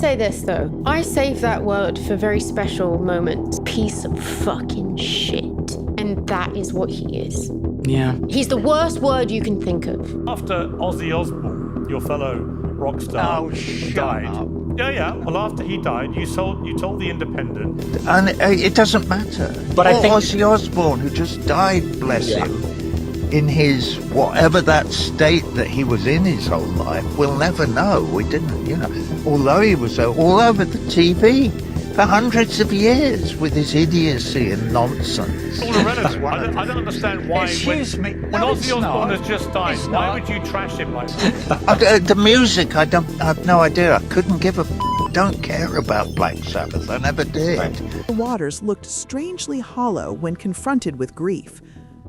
Say this though, I save that word for very special moments. Piece of fucking shit. And that is what he is. Yeah. He's the worst word you can think of. After Ozzy Osbourne, your fellow rock star, died. Up. Yeah. Well, after he died, you told The Independent. And it doesn't matter. But I think Ozzy Osbourne, who just died, bless him, in his whatever that state that he was in his whole life, we'll never know. We didn't, you know. Although he was all over the TV for hundreds of years with his idiocy and nonsense. I don't understand why. Excuse me. When Ozzy Osbourne has just died, why would you trash him like that? The music, I have no idea. I couldn't give a don't care about Black Sabbath. I never did. Waters looked strangely hollow when confronted with grief.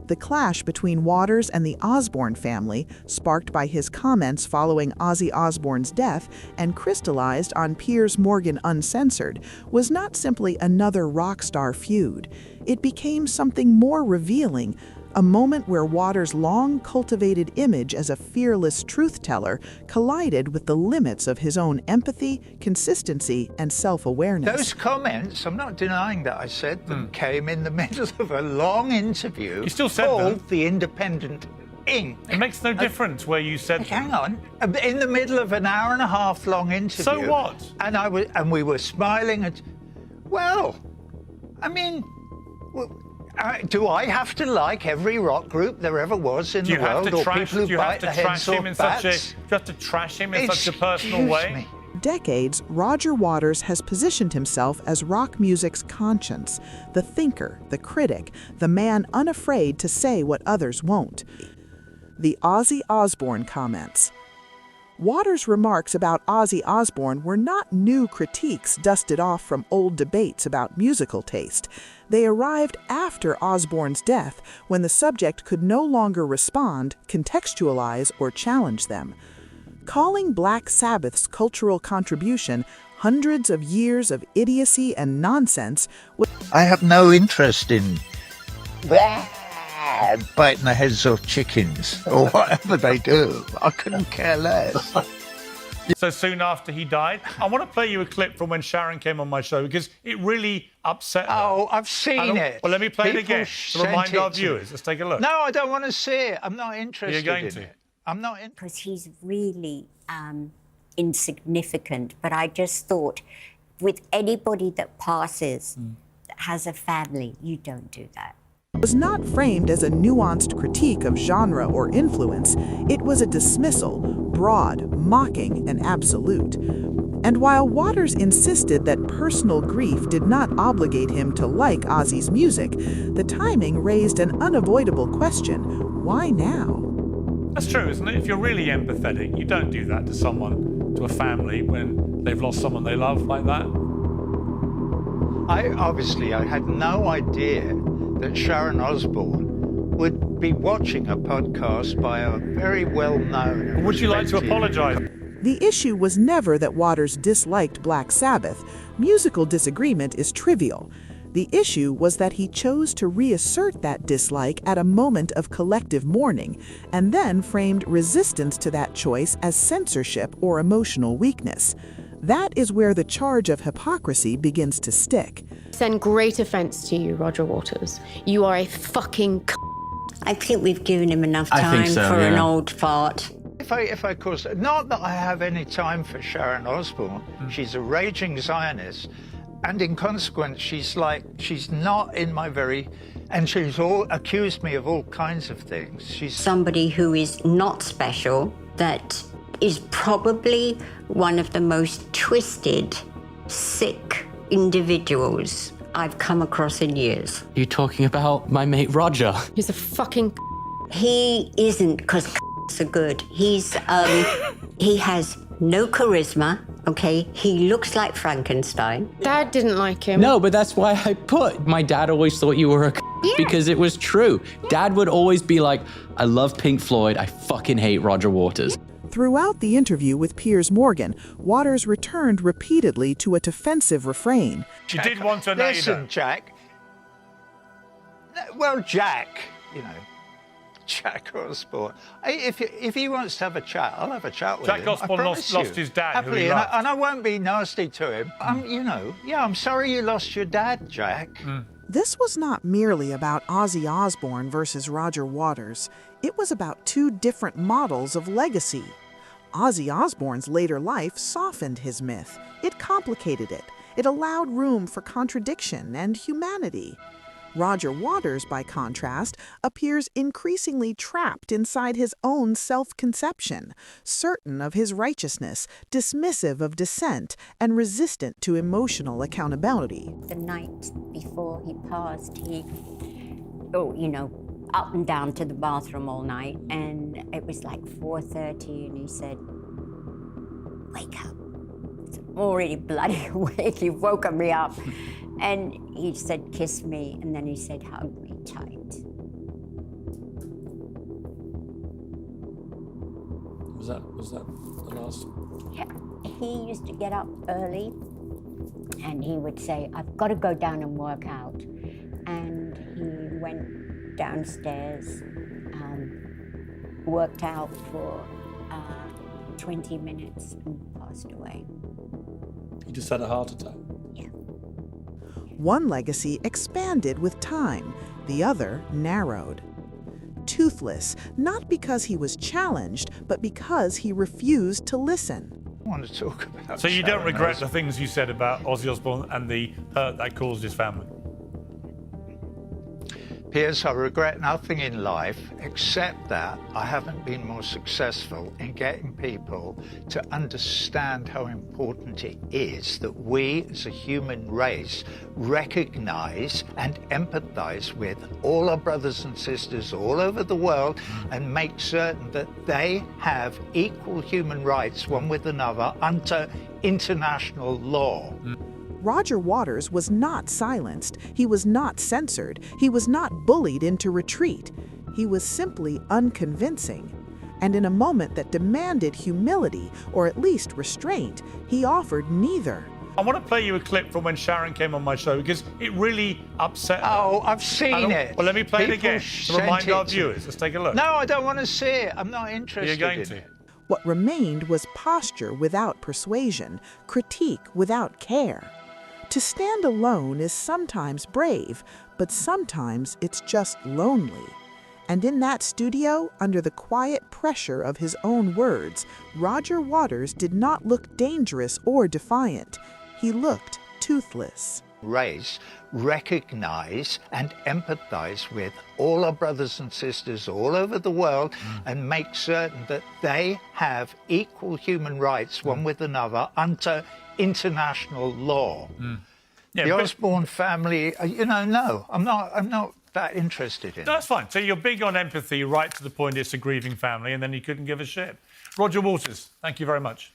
The clash between Waters and the Osbourne family, sparked by his comments following Ozzy Osbourne's death and crystallized on Piers Morgan Uncensored, was not simply another rock star feud. It became something more revealing, a moment where Waters' long-cultivated image as a fearless truth-teller collided with the limits of his own empathy, consistency, and self-awareness. Those comments, I'm not denying that I said them, came in the middle of a long interview. You still said called them. The Independent Inc. It makes no difference where you said. Hang on, in the middle of an hour and a half long interview. So what? And we were smiling at. Well, I mean. Do I have to like every rock group there ever was in the world, or people who bite the heads off bats? Do you have to trash him in such a personal way? Decades, Roger Waters has positioned himself as rock music's conscience, the thinker, the critic, the man unafraid to say what others won't. The Ozzy Osbourne comments. Waters' remarks about Ozzy Osbourne were not new critiques dusted off from old debates about musical taste. They arrived after Osbourne's death, when the subject could no longer respond, contextualize, or challenge them. Calling Black Sabbath's cultural contribution hundreds of years of idiocy and nonsense was... I have no interest in biting the heads off chickens, or whatever they do. I couldn't care less. So soon after he died, I want to play you a clip from when Sharon came on my show, because it really upset her. Oh, I've seen it. Well, let me play it People again to remind our viewers. Let's take a look. No, I don't want to see it. I'm not interested. You're going in to? It. I'm not interested. Because he's really insignificant. But I just thought, with anybody that passes, that has a family, you don't do that. Was not framed as a nuanced critique of genre or influence. It was a dismissal, broad, mocking, and absolute. And while Waters insisted that personal grief did not obligate him to like Ozzy's music, the timing raised an unavoidable question: why now? That's true, isn't it? If you're really empathetic, you don't do that to someone, to a family, when they've lost someone they love like that. I had no idea that Sharon Osbourne would be watching a podcast by a very well-known... Would you like to apologise? The issue was never that Waters disliked Black Sabbath. Musical disagreement is trivial. The issue was that he chose to reassert that dislike at a moment of collective mourning, and then framed resistance to that choice as censorship or emotional weakness. That is where the charge of hypocrisy begins to stick. Send great offense to you, Roger Waters. You are a fucking I think we've given him enough time for an old fart. If I course, not that I have any time for Sharon Osbourne. She's a raging Zionist, and in consequence, she's not in my very, and she's accused me of all kinds of things. She's somebody who is not special, that is probably one of the most twisted, sick individuals I've come across in years. You're talking about my mate Roger. He's a fucking He isn't, because are good. He's, he has no charisma, okay? He looks like Frankenstein. Dad didn't like him. No, but that's why I put, my dad always thought you were a because it was true. Dad would always be like, I love Pink Floyd, I fucking hate Roger Waters. Throughout the interview with Piers Morgan, Waters returned repeatedly to a defensive refrain. She did want to know. Listen, Jack. Well, Jack, you know, Jack Osbourne. If he wants to have a chat, I'll have a chat with him. Jack Osbourne lost his dad, who happily, he loved. and I won't be nasty to him. I'm sorry you lost your dad, Jack. This was not merely about Ozzy Osbourne versus Roger Waters. It was about two different models of legacy. Ozzy Osbourne's later life softened his myth. It complicated it. It allowed room for contradiction and humanity. Roger Waters, by contrast, appears increasingly trapped inside his own self-conception, certain of his righteousness, dismissive of dissent, and resistant to emotional accountability. The night before he passed, he, up and down to the bathroom all night, and it was like 4:30, and he said, "Wake up." I'm already bloody awake, you've woken me up. And he said, "Kiss me," and then he said, "Hug me tight." Was that the last? Yeah. He used to get up early, and he would say, "I've got to go down and work out." And he went downstairs, worked out for 20 minutes and passed away. He just had a heart attack. Yeah. One legacy expanded with time, the other narrowed. Toothless, not because he was challenged, but because he refused to listen. I want to talk about. So you don't Sharon regret Osbourne. the things you said about Ozzy Osbourne and the hurt that caused his family? Piers, I regret nothing in life except that I haven't been more successful in getting people to understand how important it is that we as a human race recognize and empathize with all our brothers and sisters all over the world and make certain that they have equal human rights one with another under international law. Roger Waters was not silenced. He was not censored. He was not bullied into retreat. He was simply unconvincing. And in a moment that demanded humility, or at least restraint, he offered neither. I want to play you a clip from when Sharon came on my show because it really upset her. Oh, I've seen it. Well, let me play it People again to sent remind it our to- viewers. Let's take a look. No, I don't want to see it. I'm not interested You're going in to. it. What remained was posture without persuasion, critique without care. To stand alone is sometimes brave, but sometimes it's just lonely. And in that studio, under the quiet pressure of his own words, Roger Waters did not look dangerous or defiant. He looked toothless. Race, recognize and empathize with all our brothers and sisters all over the world and make certain that they have equal human rights one with another under international law. Yeah, The but- Osbourne family, no, I'm not that interested in No, that's fine. So you're big on empathy, right to the point it's a grieving family, and then you couldn't give a shit. Roger Waters, thank you very much.